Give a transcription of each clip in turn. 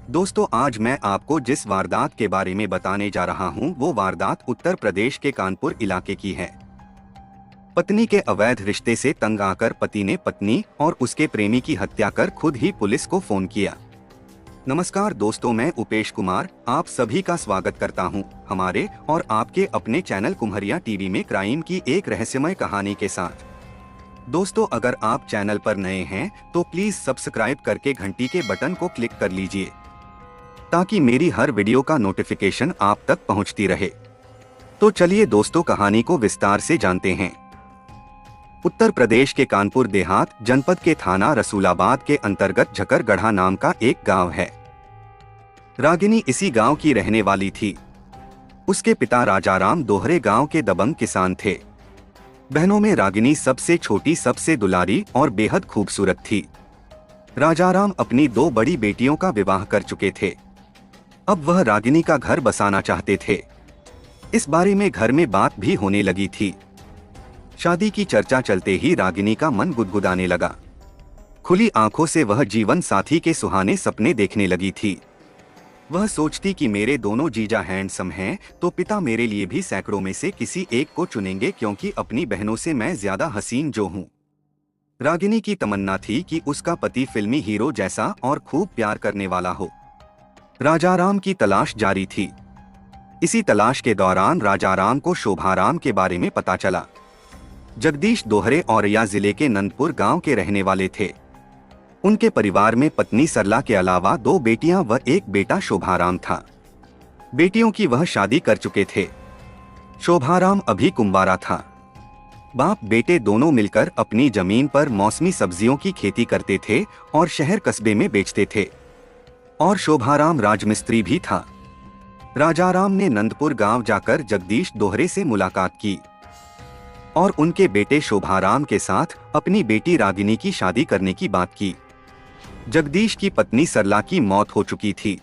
दोस्तों, आज मैं आपको जिस वारदात के बारे में बताने जा रहा हूं, वो वारदात उत्तर प्रदेश के कानपुर इलाके की है। पत्नी के अवैध रिश्ते से तंग आकर पति ने पत्नी और उसके प्रेमी की हत्या कर खुद ही पुलिस को फोन किया। नमस्कार दोस्तों, मैं उपेश कुमार आप सभी का स्वागत करता हूं हमारे और आपके अपने चैनल कुम्हरिया टीवी में क्राइम की एक रहस्यमय कहानी के साथ। दोस्तों, अगर आप चैनल पर नए हैं तो प्लीज सब्सक्राइब करके घंटी के बटन को क्लिक कर लीजिए ताकि मेरी हर वीडियो का नोटिफिकेशन आप तक पहुंचती रहे। तो चलिए दोस्तों, कहानी को विस्तार से जानते हैं। उत्तर प्रदेश के कानपुर देहात जनपद के थाना रसूलाबाद के अंतर्गत झकरगढ़ा नाम का एक गांव है। रागिनी इसी गांव की रहने वाली थी। उसके पिता राजाराम दोहरे गांव के दबंग किसान थे। बहनों में रागिनी सबसे छोटी, सबसे दुलारी और बेहद खूबसूरत थी। राजाराम अपनी दो बड़ी बेटियों का विवाह कर चुके थे। अब वह रागिनी का घर बसाना चाहते थे। इस बारे में घर में बात भी होने लगी थी। शादी की चर्चा चलते ही रागिनी का मन गुदगुदाने लगा। खुली आंखों से वह जीवन साथी के सुहाने सपने देखने लगी थी। वह सोचती कि मेरे दोनों जीजा हैंडसम हैं, तो पिता मेरे लिए भी सैकड़ों में से किसी एक को चुनेंगे, क्योंकि अपनी बहनों से मैं ज्यादा हसीन जो हूँ। रागिनी की तमन्ना थी कि उसका पति फिल्मी हीरो जैसा और खूब प्यार करने वाला हो। राजाराम की तलाश जारी थी। इसी तलाश के दौरान राजाराम को शोभाराम के बारे में पता चला। जगदीश दोहरे औरैया जिले के नंदपुर गांव के रहने वाले थे। उनके परिवार में पत्नी सरला के अलावा दो बेटियां व एक बेटा शोभाराम था। बेटियों की वह शादी कर चुके थे। शोभाराम अभी कुंवारा था। बाप बेटे दोनों मिलकर अपनी जमीन पर मौसमी सब्जियों की खेती करते थे और शहर कस्बे में बेचते थे। और शोभाराम राजमिस्त्री भी था। राजाराम ने नंदपुर गांव जाकर जगदीश दोहरे से मुलाकात की और उनके बेटे शोभाराम के साथ अपनी बेटी रागिनी की शादी करने की बात की। जगदीश की पत्नी सरला की मौत हो चुकी थी,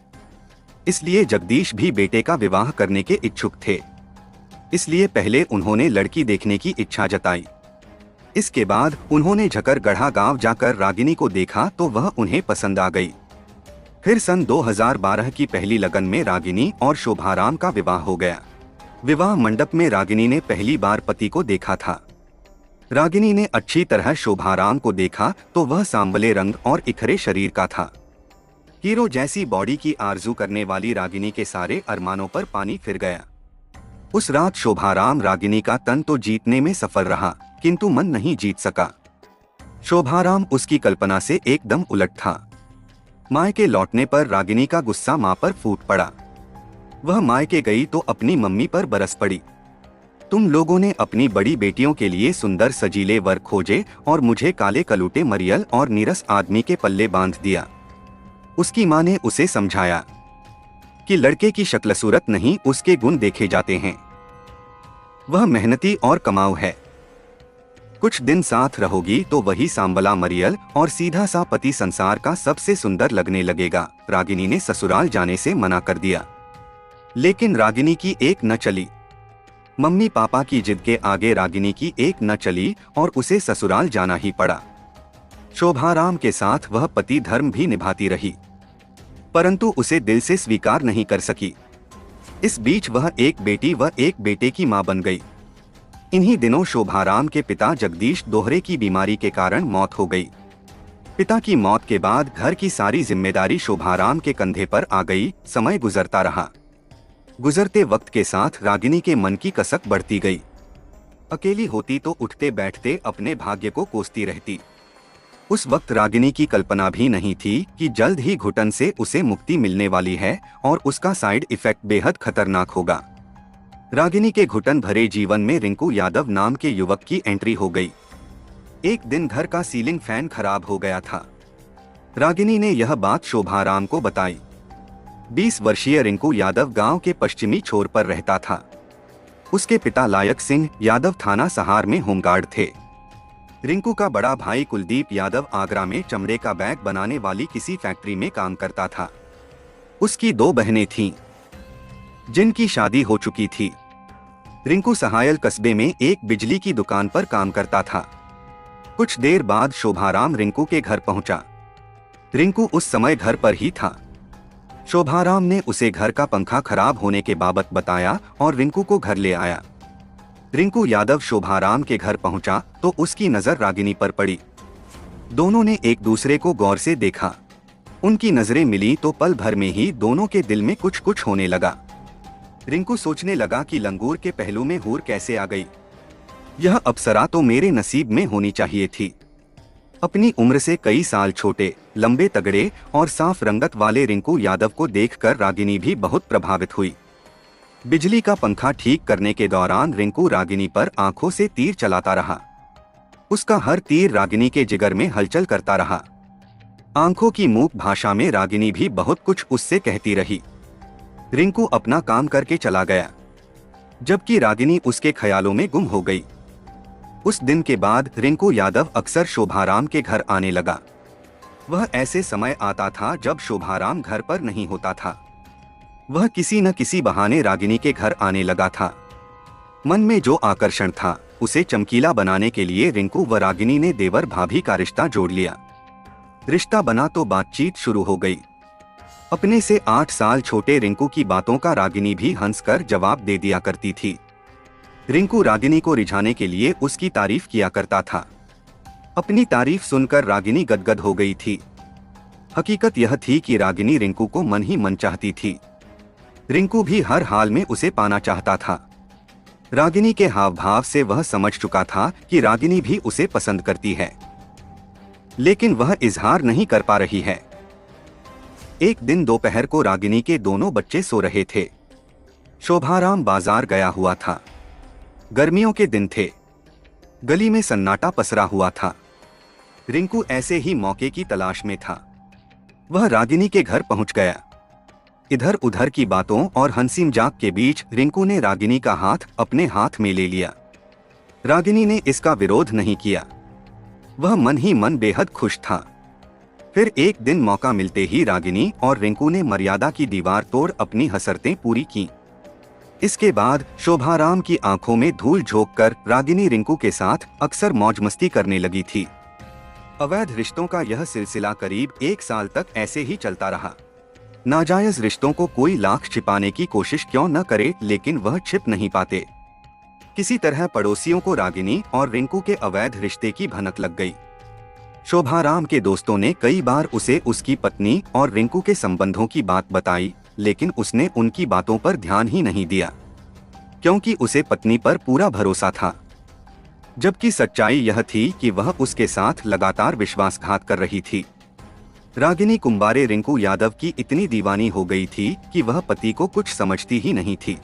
इसलिए जगदीश भी बेटे का विवाह करने के इच्छुक थे। इसलिए पहले उन्होंने लड़की देखने की इच्छा जताई। इसके बाद उन्होंने झकरगढ़ा गांव जाकर रागिनी को देखा तो वह उन्हें पसंद आ गई। फिर सन 2012 की पहली लगन में रागिनी और शोभाराम का विवाह हो गया। विवाह मंडप में रागिनी ने पहली बार पति को देखा था। रागिनी ने अच्छी तरह शोभाराम को देखा तो वह सांवले रंग और इखरे शरीर का था। हीरो जैसी बॉडी की आरजू करने वाली रागिनी के सारे अरमानों पर पानी फिर गया। उस रात शोभाराम रागिनी का तन तो जीतने में सफल रहा, किंतु मन नहीं जीत सका। शोभाराम उसकी कल्पना से एकदम उलट था। मायके लौटने पर रागिनी का गुस्सा मां पर फूट पड़ा। वह मायके गई तो अपनी मम्मी पर बरस पड़ी। तुम लोगों ने अपनी बड़ी बेटियों के लिए सुंदर सजीले वर खोजे और मुझे काले कलूटे मरियल और नीरस आदमी के पल्ले बांध दिया। उसकी मां ने उसे समझाया कि लड़के की शक्ल सूरत नहीं, उसके गुण देखे जाते हैं। वह मेहनती और कमाऊ है। कुछ दिन साथ रहोगी तो वही सांबला मरियल और सीधा सा पति संसार का सबसे सुंदर लगने लगेगा। रागिनी ने ससुराल जाने से मना कर दिया, लेकिन रागिनी की एक न चली। मम्मी पापा की जिद के आगे रागिनी की एक न चली और उसे ससुराल जाना ही पड़ा। शोभाराम के साथ वह पति धर्म भी निभाती रही, परंतु उसे दिल से स्वीकार नहीं कर सकी। इस बीच वह एक बेटी व एक बेटे की मां बन गई। इन्हीं दिनों शोभाराम के पिता जगदीश दोहरे की बीमारी के कारण मौत हो गई। पिता की मौत के बाद घर की सारी जिम्मेदारी शोभाराम के कंधे पर आ गई। समय गुजरता रहा। गुजरते वक्त के साथ रागिनी के मन की कसक बढ़ती गई। अकेली होती तो उठते बैठते अपने भाग्य को कोसती रहती। उस वक्त रागिनी की कल्पना भी नहीं थी कि जल्द ही घुटन से उसे मुक्ति मिलने वाली है और उसका साइड इफेक्ट बेहद खतरनाक होगा। रागिनी के घुटन भरे जीवन में रिंकू यादव नाम के युवक की एंट्री हो गई। एक दिन घर का सीलिंग फैन खराब हो गया था। रागिनी ने यह बात शोभाराम को बताई। 20 वर्षीय रिंकू यादव गांव के पश्चिमी छोर पर रहता था। उसके पिता लायक सिंह यादव थाना सहार में होमगार्ड थे। रिंकू का बड़ा भाई कुलदीप यादव आगरा में चमड़े का बैग बनाने वाली किसी फैक्ट्री में काम करता था। उसकी दो बहनें थीं, जिनकी शादी हो चुकी थी। रिंकू सहायल कस्बे में एक बिजली की दुकान पर काम करता था। कुछ देर बाद शोभाराम रिंकू के घर पहुंचा। रिंकू उस समय घर पर ही था। शोभाराम ने उसे घर का पंखा खराब होने के बाबत बताया और रिंकू को घर ले आया। रिंकू यादव शोभाराम के घर पहुंचा तो उसकी नजर रागिनी पर पड़ी। दोनों ने एक दूसरे को गौर से देखा। उनकी नजरें मिली तो पल भर में ही दोनों के दिल में कुछ कुछ होने लगा। रिंकू सोचने लगा कि लंगूर के पहलू में हूर कैसे आ गई। यह अप्सरा तो मेरे नसीब में होनी चाहिए थी। अपनी उम्र से कई साल छोटे, लंबे तगड़े और साफ रंगत वाले रिंकू यादव को देखकर रागिनी भी बहुत प्रभावित हुई। बिजली का पंखा ठीक करने के दौरान रिंकू रागिनी पर आंखों से तीर चलाता रहा। उसका हर तीर रागिनी के जिगर में हलचल करता रहा। आंखों की मूक भाषा में रागिनी भी बहुत कुछ उससे कहती रही। रिंकू अपना काम करके चला गया, जबकि रागिनी उसके ख्यालों में गुम हो गई। उस दिन के बाद रिंकू यादव अक्सर शोभाराम के घर आने लगा। वह ऐसे समय आता था जब शोभाराम घर पर नहीं होता था। वह किसी न किसी बहाने रागिनी के घर आने लगा था। मन में जो आकर्षण था उसे चमकीला बनाने के लिए रिंकू व रागिनी ने देवर भाभी का रिश्ता जोड़ लिया। रिश्ता बना तो बातचीत शुरू हो गई। अपने से 8 साल छोटे रिंकू की बातों का रागिनी भी हंसकर जवाब दे दिया करती थी। रिंकू रागिनी को रिझाने के लिए उसकी तारीफ किया करता था। अपनी तारीफ सुनकर रागिनी गदगद हो गई थी। हकीकत यह थी कि रागिनी रिंकू को मन ही मन चाहती थी। रिंकू भी हर हाल में उसे पाना चाहता था। रागिनी के हाव भाव से वह समझ चुका था कि रागिनी भी उसे पसंद करती है, लेकिन वह इजहार नहीं कर पा रही है। एक दिन दोपहर को रागिनी के दोनों बच्चे सो रहे थे। शोभाराम बाजार गया हुआ था। गर्मियों के दिन थे। गली में सन्नाटा पसरा हुआ था। रिंकू ऐसे ही मौके की तलाश में था। वह रागिनी के घर पहुंच गया। इधर उधर की बातों और हंसी मजाक के बीच रिंकू ने रागिनी का हाथ अपने हाथ में ले लिया। रागिनी ने इसका विरोध नहीं किया। वह मन ही मन बेहद खुश था। फिर एक दिन मौका मिलते ही रागिनी और रिंकू ने मर्यादा की दीवार तोड़ अपनी हसरतें पूरी की। इसके बाद शोभाराम की आंखों में धूल झोंककर रागिनी रिंकू के साथ अक्सर मौज मस्ती करने लगी थी। अवैध रिश्तों का यह सिलसिला करीब 1 साल तक ऐसे ही चलता रहा। नाजायज रिश्तों को कोई लाख छिपाने की कोशिश क्यों न करे, लेकिन वह छिप नहीं पाते। किसी तरह पड़ोसियों को रागिनी और रिंकू के अवैध रिश्ते की भनक लग गई। शोभाराम के दोस्तों ने कई बार उसे उसकी पत्नी और रिंकू के संबंधों की बात बताई, लेकिन उसने उनकी बातों पर ध्यान ही नहीं दिया, क्योंकि उसे पत्नी पर पूरा भरोसा था। जबकि सच्चाई यह थी कि वह उसके साथ लगातार विश्वासघात कर रही थी। रागिनी कुंबारे रिंकू यादव की इतनी दीवानी हो गई थी कि वह पति को कुछ समझती ही नहीं थी।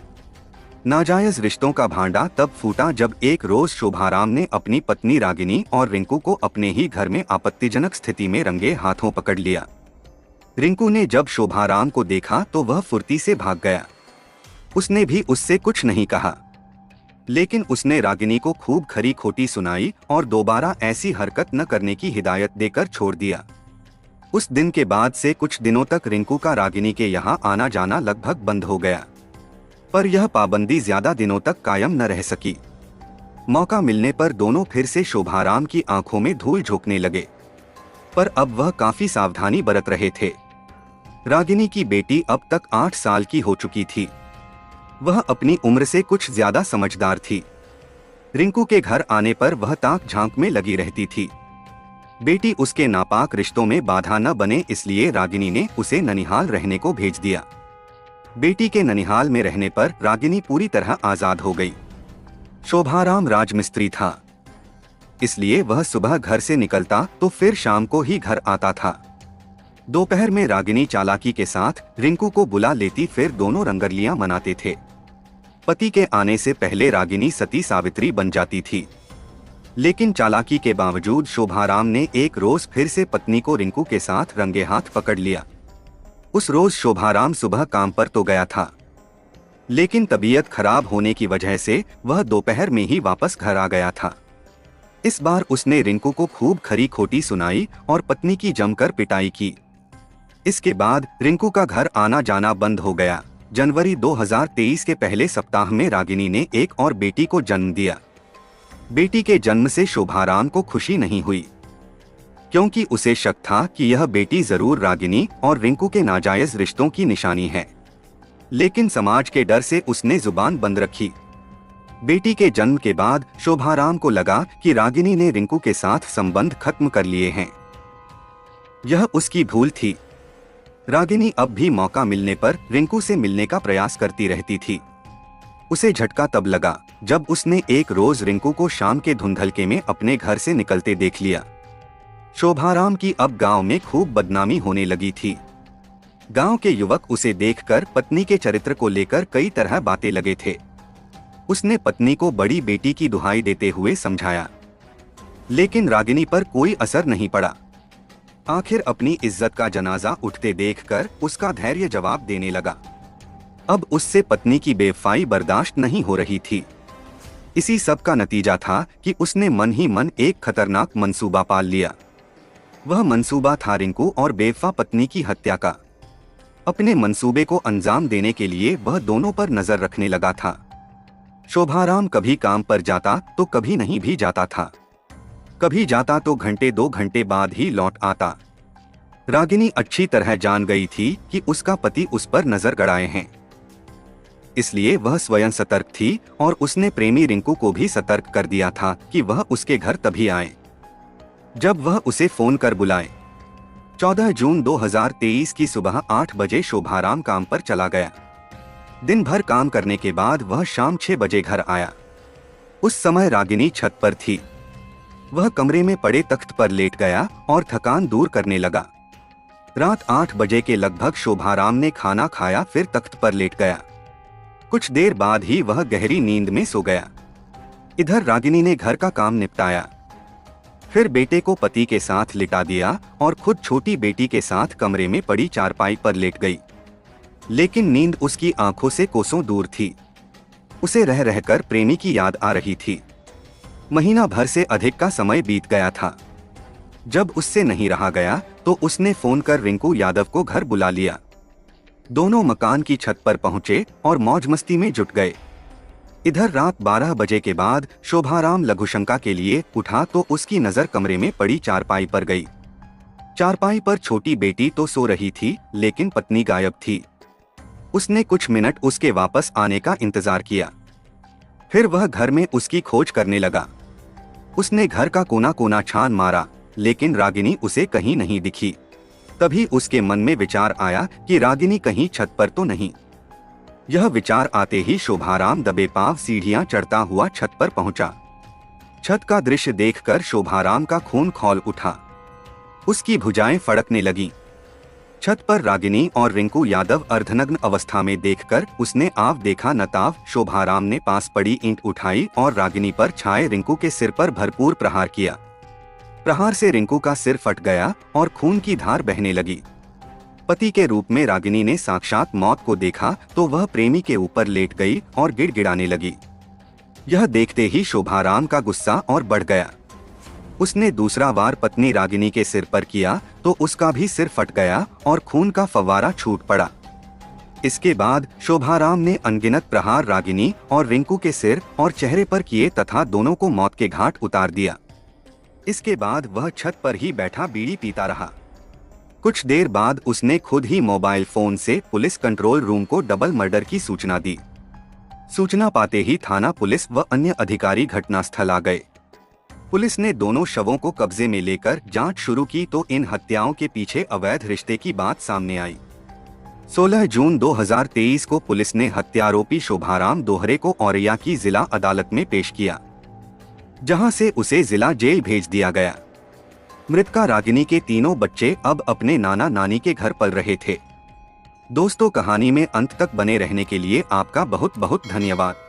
नाजायज रिश्तों का भांडा तब फूटा जब एक रोज शोभाराम ने अपनी पत्नी रागिनी और रिंकू को अपने ही घर में आपत्तिजनक स्थिति में रंगे हाथों पकड़ लिया। रिंकू ने जब शोभाराम को देखा तो वह फुर्ती से भाग गया। उसने भी उससे कुछ नहीं कहा, लेकिन उसने रागिनी को खूब खरी खोटी सुनाई और दोबारा ऐसी हरकत न करने की हिदायत देकर छोड़ दिया। उस दिन के बाद से कुछ दिनों तक रिंकू का रागिनी के यहाँ आना जाना लगभग बंद हो गया, पर यह पाबंदी ज्यादा दिनों तक कायम न रह सकी। मौका मिलने पर दोनों फिर से शोभाराम की आंखों में धूल झोंकने लगे, पर अब वह काफी सावधानी बरत रहे थे। रागिनी की बेटी अब तक 8 साल की हो चुकी थी। वह अपनी उम्र से कुछ ज्यादा समझदार थी। रिंकू के घर आने पर वह ताक झांक में लगी रहती थी। बेटी उसके नापाक रिश्तों में बाधा न बने, इसलिए रागिनी ने उसे ननिहाल रहने को भेज दिया। बेटी के ननिहाल में रहने पर रागिनी पूरी तरह आजाद हो गई। शोभाराम राजमिस्त्री था, इसलिए वह सुबह घर से निकलता तो फिर शाम को ही घर आता था। दोपहर में रागिनी चालाकी के साथ रिंकू को बुला लेती, फिर दोनों रंगरलियां मनाते थे। पति के आने से पहले रागिनी सती सावित्री बन जाती थी, लेकिन चालाकी के बावजूद शोभाराम ने एक रोज फिर से पत्नी को रिंकू के साथ रंगे हाथ पकड़ लिया। उस रोज शोभाराम सुबह काम पर तो गया था, लेकिन तबीयत खराब होने की वजह से वह दोपहर में ही वापस घर आ गया था। इस बार उसने रिंकू को खूब खरी खोटी सुनाई और पत्नी की जमकर पिटाई की। इसके बाद रिंकू का घर आना जाना बंद हो गया। जनवरी 2023 के पहले सप्ताह में रागिनी ने एक और बेटी को जन्म दिया। बेटी के जन्म से शोभाराम को खुशी नहीं हुई। क्योंकि उसे शक था कि यह बेटी जरूर रागिनी और रिंकू के नाजायज रिश्तों की निशानी है। लेकिन समाज के डर से उसने जुबान बंद रखी। बेटी के जन्म के बाद शोभाराम को लगा कि रागिनी ने रिंकू के साथ संबंध खत्म कर लिए हैं। यह उसकी भूल थी। रागिनी अब भी मौका मिलने पर रिंकू से मिलने का प्रयास करती रहती थी। उसे झटका तब लगा जब उसने एक रोज रिंकू को शाम के धुंधलके में अपने घर से निकलते देख लिया। शोभाराम की अब गांव में खूब बदनामी होने लगी थी। गांव के युवक उसे देखकर पत्नी के चरित्र को लेकर कई तरह बातें लगे थे। उसने पत्नी को बड़ी बेटी की दुहाई देते हुए समझाया, लेकिन रागिनी पर कोई असर नहीं पड़ा। आखिर अपनी इज्जत का जनाजा उठते देखकर उसका धैर्य जवाब देने लगा। अब उससे पत्नी की बेवफाई बर्दाश्त नहीं हो रही थी। इसी सब का नतीजा था कि उसने मन ही मन एक खतरनाक मंसूबा पाल लिया। वह मंसूबा था रिंकू और बेवफा पत्नी की हत्या का। अपने मंसूबे को अंजाम देने के लिए वह दोनों पर नजर रखने लगा था। शोभाराम कभी काम पर जाता तो कभी नहीं भी जाता था। कभी जाता तो घंटे 2 घंटे बाद ही लौट आता। रागिनी अच्छी तरह जान गई थी कि उसका पति उस पर नजर गड़ाए हैं, इसलिए वह स्वयं सतर्क थी और उसने प्रेमी रिंकू को भी सतर्क कर दिया था कि वह उसके घर तभी आए जब वह उसे फोन कर बुलाए। 14 जून 2023 की सुबह 8 बजे शोभाराम काम पर चला गया। दिन भर काम करने के बाद वह शाम 6 बजे घर आया। उस समय रागिनी छत पर थी। वह कमरे में पड़े तख्त पर लेट गया और थकान दूर करने लगा। रात 8 बजे के लगभग शोभाराम ने खाना खाया, फिर तख्त पर लेट गया। कुछ देर बाद ही वह गहरी नींद में सो गया। इधर रागिनी ने घर का काम निपटाया, फिर बेटे को पति के साथ लिटा दिया और खुद छोटी बेटी के साथ कमरे में पड़ी चारपाई पर लेट गई। लेकिन नींद उसकी आंखों से कोसों दूर थी। उसे रह रहकर प्रेमी की याद आ रही थी। महीना भर से अधिक का समय बीत गया था। जब उससे नहीं रहा गया तो उसने फोन कर रिंकू यादव को घर बुला लिया। दोनों मकान की छत पर पहुंचे और मौज मस्ती में जुट गए। इधर रात 12 बजे के बाद शोभाराम लघुशंका के लिए उठा तो उसकी नजर कमरे में पड़ी चारपाई पर गई। चारपाई पर छोटी बेटी तो सो रही थी, लेकिन पत्नी गायब थी। उसने कुछ मिनट उसके वापस आने का इंतजार किया, फिर वह घर में उसकी खोज करने लगा। उसने घर का कोना कोना छान मारा, लेकिन रागिनी उसे कहीं नहीं दिखी। तभी उसके मन में विचार आया कि रागिनी कहीं छत पर तो नहीं। यह विचार आते ही शोभाराम दबे पांव सीढ़ियां चढ़ता हुआ छत पर पहुंचा। छत का दृश्य देखकर शोभाराम का खून खौल उठा। उसकी भुजाएं फड़कने लगीं। छत पर रागिनी और रिंकू यादव अर्धनग्न अवस्था में देखकर उसने आव देखा न ताव। शोभाराम ने पास पड़ी ईंट उठाई और रागिनी पर छाए रिंकू के सिर पर भरपूर प्रहार किया। प्रहार से रिंकू का सिर फट गया और खून की धार बहने लगी। पति के रूप में रागिनी ने साक्षात मौत को देखा तो वह प्रेमी के ऊपर लेट गई और गिड़गिड़ाने लगी। यह देखते ही शोभाराम का गुस्सा और बढ़ गया। उसने दूसरा वार पत्नी रागिनी के सिर पर किया तो उसका भी सिर फट गया और खून का फव्वारा छूट पड़ा। इसके बाद शोभाराम ने अनगिनत प्रहार रागिनी और रिंकू के सिर और चेहरे पर किए तथा दोनों को मौत के घाट उतार दिया। इसके बाद वह छत पर ही बैठा बीड़ी पीता रहा। कुछ देर बाद उसने खुद ही मोबाइल फोन से पुलिस कंट्रोल रूम को डबल मर्डर की सूचना दी। सूचना पाते ही थाना पुलिस व अन्य अधिकारी घटनास्थल आ गए। पुलिस ने दोनों शवों को कब्जे में लेकर जांच शुरू की तो इन हत्याओं के पीछे अवैध रिश्ते की बात सामने आई। 16 जून 2023 को पुलिस ने हत्यारोपी शोभाराम दोहरे को औरैया की जिला अदालत में पेश किया, जहां से उसे जिला जेल भेज दिया गया। मृतका रागिनी के तीनों बच्चे अब अपने नाना नानी के घर पल रहे थे। दोस्तों, कहानी में अंत तक बने रहने के लिए आपका बहुत बहुत धन्यवाद।